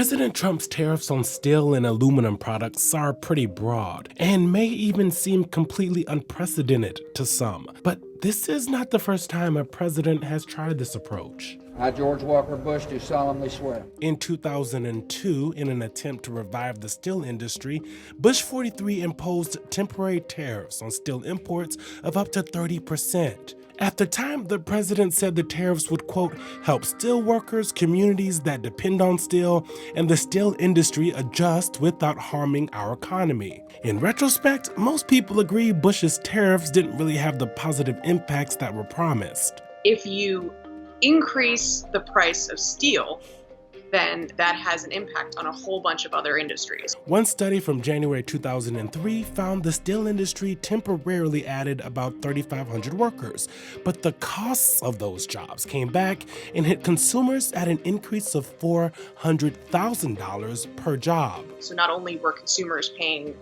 President Trump's tariffs on steel and aluminum products are pretty broad and may even seem completely unprecedented to some. But this is not the first time a president has tried this approach. I, George Walker Bush, do solemnly swear. In 2002, in an attempt to revive the steel industry, Bush 43 imposed temporary tariffs on steel imports of up to 30%. At the time, the president said the tariffs would, quote, help steel workers, communities that depend on steel, and the steel industry adjust without harming our economy. In retrospect, most people agree Bush's tariffs didn't really have the positive impacts that were promised. If you increase the price of steel, then that has an impact on a whole bunch of other industries. One study from January 2003 found the steel industry temporarily added about 3,500 workers, but the costs of those jobs came back and hit consumers at an increase of $400,000 per job. So not only were consumers paying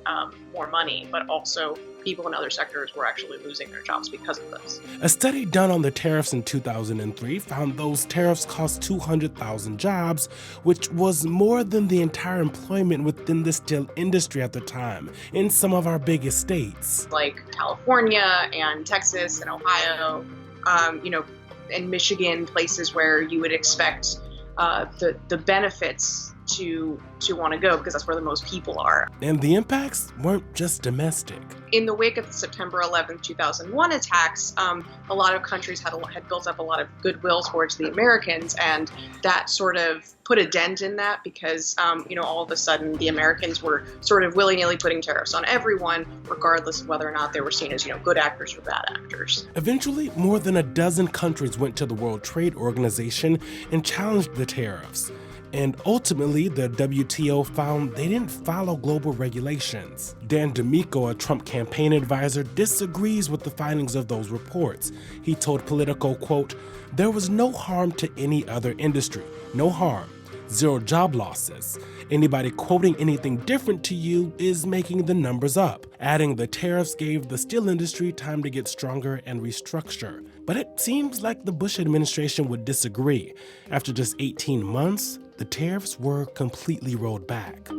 more money, but also people in other sectors were actually losing their jobs because of this. A study done on the tariffs in 2003 found those tariffs cost 200,000 jobs, which was more than the entire employment within the steel industry at the time in some of our biggest states. Like California and Texas and Ohio, and Michigan, places where you would expect the benefits to want to go because that's where the most people are. And the impacts weren't just domestic. In the wake of the September 11th, 2001 attacks, a lot of countries had built up a lot of goodwill towards the Americans, and that sort of put a dent in that because, all of a sudden the Americans were sort of willy-nilly putting tariffs on everyone, regardless of whether or not they were seen as, good actors or bad actors. Eventually, more than a dozen countries went to the World Trade Organization and challenged the tariffs. And ultimately, the WTO found they didn't follow global regulations. DAmico, a Trump campaign advisor, disagrees with the findings of those reports. He told Politico, quote, there was no harm to any other industry. No harm. Zero job losses. Anybody quoting anything different to you is making the numbers up. Adding the tariffs gave the steel industry time to get stronger and restructure. But it seems like the Bush administration would disagree. After just 18 months, the tariffs were completely rolled back.